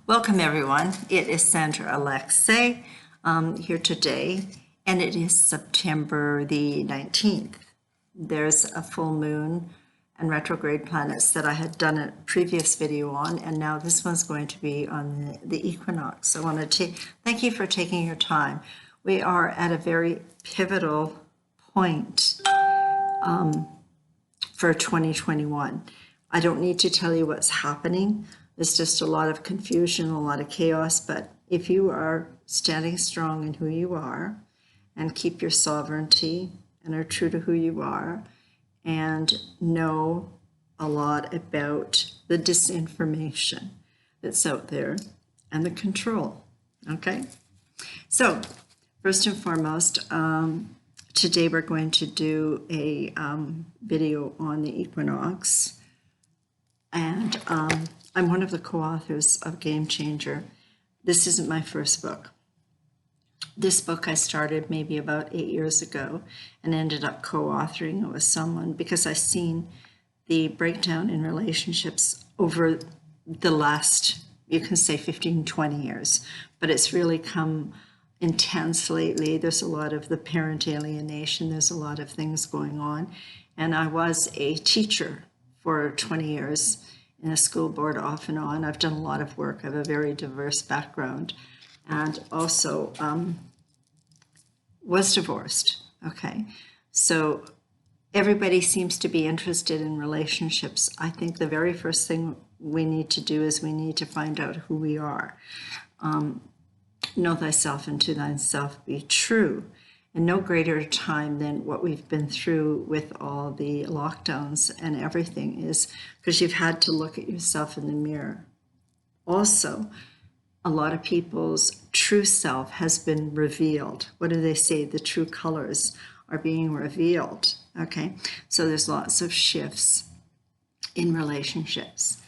Welcome everyone. It is Sandra Alexei here today, and it is September the 19th. There's a full moon and retrograde planets that I had done a previous video on, and now this one's going to be on the equinox. I want to thank you for taking your time. We are at a very pivotal point for 2021. I don't need to tell you what's happening. There's just a lot of confusion, a lot of chaos, but if you are standing strong in who you are and keep your sovereignty and are true to who you are and know a lot about the disinformation that's out there and the control, okay? So first and foremost, today we're going to do a video on the equinox, and I'm one of the co-authors of Game Changer. This isn't my first book. This book I started maybe about 8 years ago and ended up co-authoring it with someone because I've seen the breakdown in relationships over the last, you can say 15, 20 years, but it's really come intense lately. There's a lot of the parent alienation. There's a lot of things going on. And I was a teacher for 20 years in a school board off and on. I've done a lot of work. I have a very diverse background, and also was divorced, okay? So everybody seems to be interested in relationships. I think the very first thing we need to do is we need to find out who we are. Know thyself and to thyself be true. And no greater time than what we've been through with all the lockdowns and everything is because you've had to look at yourself in the mirror. Also, a lot of people's true self has been revealed. What do they say? The true colors are being revealed, okay? So there's lots of shifts in relationships.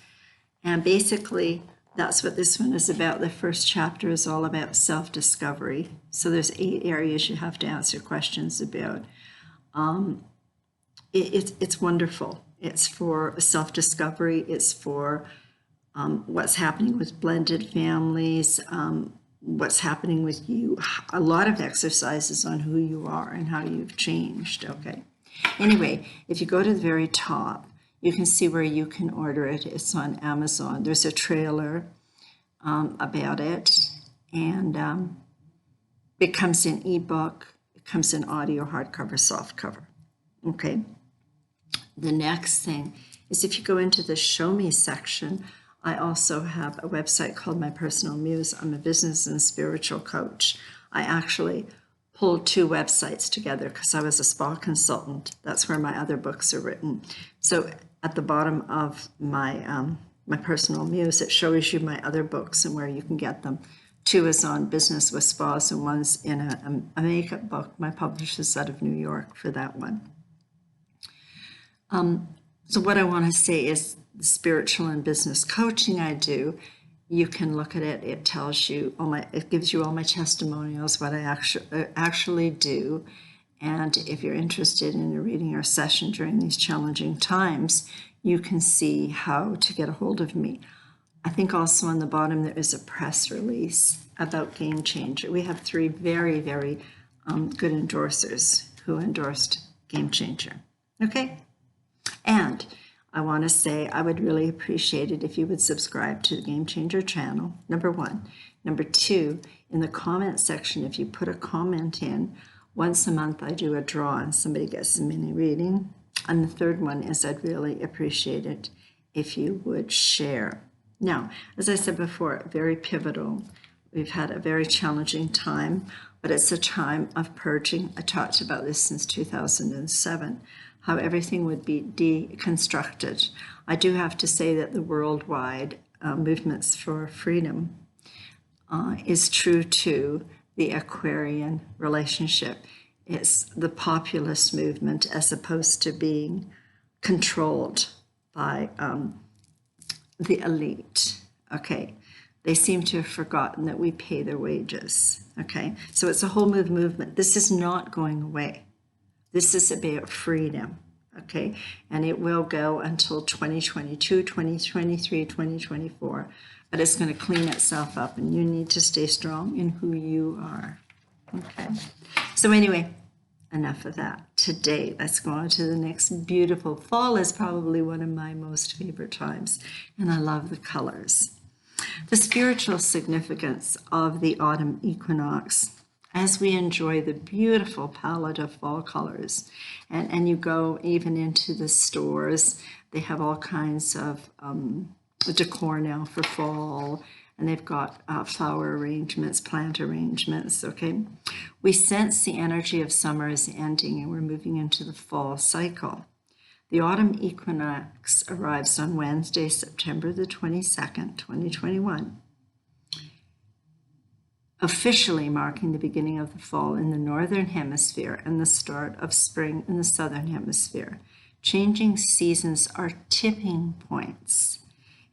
And basically, that's what this one is about. The first chapter is all about self-discovery. So there's 8 areas you have to answer questions about. It's wonderful. It's for self-discovery. It's for what's happening with blended families, what's happening with you. A lot of exercises on who you are and how you've changed, okay? Anyway, if you go to the very top, you can see where you can order it. It's on Amazon. There's a trailer about it, and it comes in ebook, it comes in audio, hardcover, softcover, okay? The next thing is if you go into the Show Me section, I also have a website called My Personal Muse. I'm a business and spiritual coach. I actually pulled 2 websites together because I was a spa consultant. That's where my other books are written. So at the bottom of my my Personal Muse, it shows you my other books and where you can get them. 2 is on business with spas, and one's in a makeup book. My publisher's out of New York for that one. So what I want to say is the spiritual and business coaching I do, you can look at it. It tells you it gives you all my testimonials, what I actually do. And if you're interested in a reading or session during these challenging times, you can see how to get a hold of me. I think also on the bottom there is a press release about Game Changer. We have 3 very, very good endorsers who endorsed Game Changer. Okay? And I want to say I would really appreciate it if you would subscribe to the Game Changer channel, number 1. Number 2, in the comment section, if you put a comment in, once a month I do a draw and somebody gets a mini reading. And the third one is I'd really appreciate it if you would share. Now, as I said before, very pivotal. We've had a very challenging time, but it's a time of purging. I talked about this since 2007, how everything would be deconstructed. I do have to say that the worldwide movements for freedom is true to the Aquarian relationship. It's the populist movement as opposed to being controlled by the elite, okay? They seem to have forgotten that we pay their wages, okay? So it's a whole movement. This is not going away. This is about freedom, okay? And it will go until 2022, 2023, 2024. But it's going to clean itself up, and you need to stay strong in who you are, okay? So anyway, enough of that. Today, let's go on to the next beautiful. Fall is probably one of my most favorite times, and I love the colors. The spiritual significance of the autumn equinox, as we enjoy the beautiful palette of fall colors, and you go even into the stores, they have all kinds of decor now for fall, and they've got flower arrangements, plant arrangements, okay? We sense the energy of summer is ending and we're moving into the fall cycle. The autumn equinox arrives on Wednesday, September the 22nd, 2021, officially marking the beginning of the fall in the northern hemisphere and the start of spring in the southern hemisphere. Changing seasons are tipping points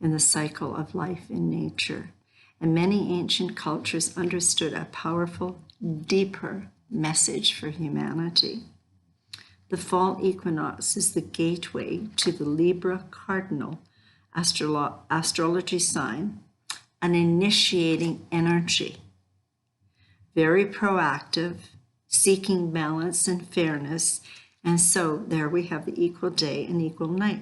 in the cycle of life in nature, and many ancient cultures understood a powerful, deeper message for humanity. The fall equinox is the gateway to the Libra cardinal astrology sign, an initiating energy, very proactive, seeking balance and fairness. And so there we have the equal day and equal night.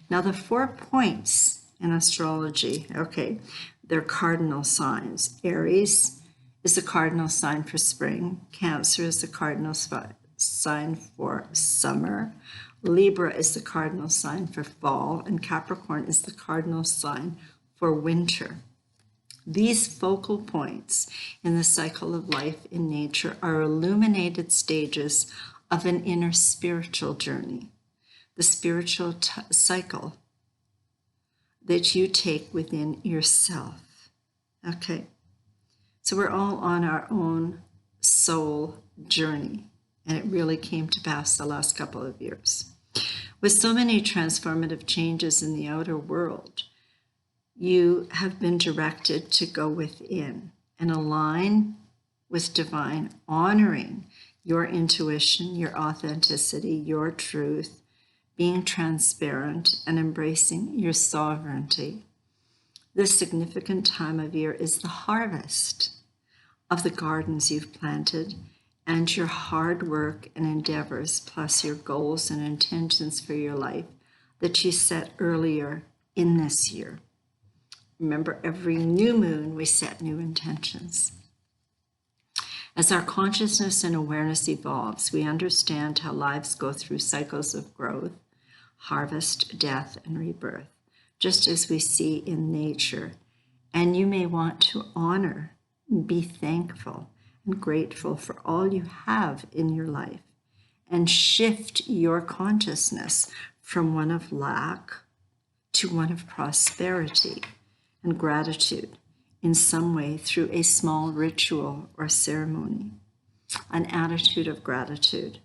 Now the 4 points in astrology, okay, they're cardinal signs. Aries is the cardinal sign for spring. Cancer is the cardinal sign for summer. Libra is the cardinal sign for fall, and Capricorn is the cardinal sign for winter. These focal points in the cycle of life in nature are illuminated stages of an inner spiritual journey, the spiritual cycle that you take within yourself, okay? So we're all on our own soul journey, and it really came to pass the last couple of years. With so many transformative changes in the outer world, you have been directed to go within and align with divine, honoring your intuition, your authenticity, your truth, being transparent and embracing your sovereignty. This significant time of year is the harvest of the gardens you've planted and your hard work and endeavors, plus your goals and intentions for your life that you set earlier in this year. Remember, every new moon, we set new intentions. As our consciousness and awareness evolves, we understand how lives go through cycles of growth, harvest, death, and rebirth, just as we see in nature. And you may want to honor, be thankful, and grateful for all you have in your life, and shift your consciousness from one of lack to one of prosperity and gratitude in some way through a small ritual or ceremony, an attitude of gratitude,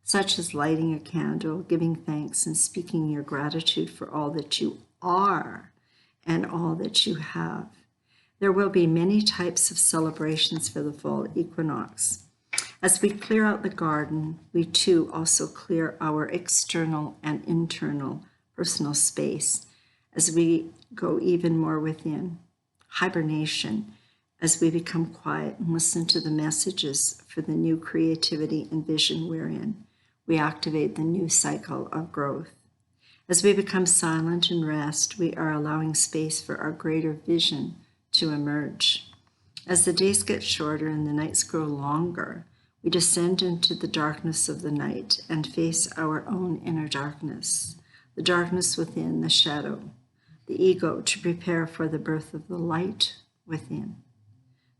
such as lighting a candle, giving thanks, and speaking your gratitude for all that you are and all that you have. There will be many types of celebrations for the fall equinox. As we clear out the garden, we too also clear our external and internal personal space as we go even more within. Hibernation, as we become quiet and listen to the messages for the new creativity and vision we're in. We activate the new cycle of growth. As we become silent and rest, we are allowing space for our greater vision to emerge. As the days get shorter and the nights grow longer, we descend into the darkness of the night and face our own inner darkness, the darkness within, the shadow, the ego, to prepare for the birth of the light within,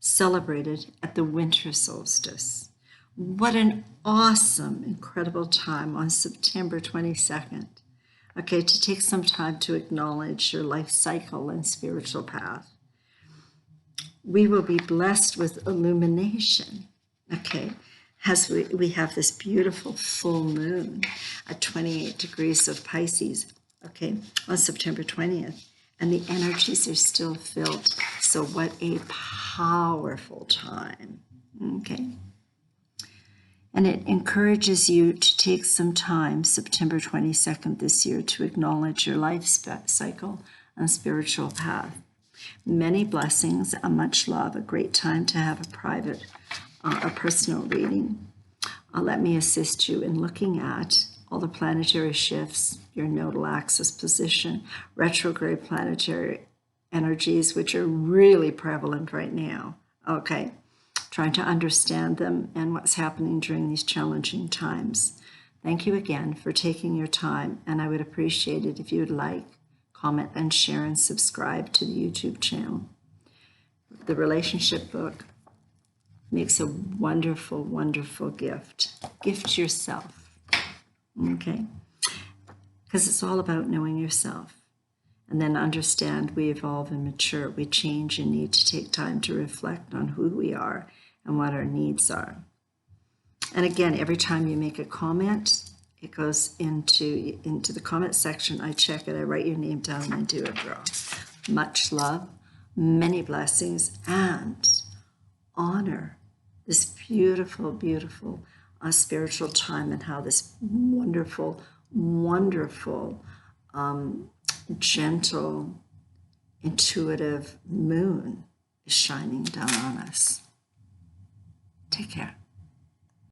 celebrated at the winter solstice. What an awesome, incredible time on September 22nd. Okay, to take some time to acknowledge your life cycle and spiritual path. We will be blessed with illumination, okay, as we have this beautiful full moon at 28 degrees of Pisces, okay, on September 20th. And the energies are still filled. So what a powerful time, okay? And it encourages you to take some time, September 22nd this year, to acknowledge your life cycle and spiritual path. Many blessings, much love, a great time to have a private, a personal reading. Let me assist you in looking at all the planetary shifts, your nodal axis position, retrograde planetary energies, which are really prevalent right now, okay? Trying to understand them and what's happening during these challenging times. Thank you again for taking your time, and I would appreciate it if you would like, comment, and share, and subscribe to the YouTube channel. The relationship book makes a wonderful, wonderful gift. Gift yourself, okay? Because it's all about knowing yourself. And then understand we evolve and mature. We change and need to take time to reflect on who we are and what our needs are. And again, every time you make a comment, it goes into the comment section. I check it, I write your name down, and I do a draw. Much love, many blessings, and honor this beautiful, beautiful spiritual time, and how this wonderful, wonderful, gentle, intuitive moon is shining down on us. Take care.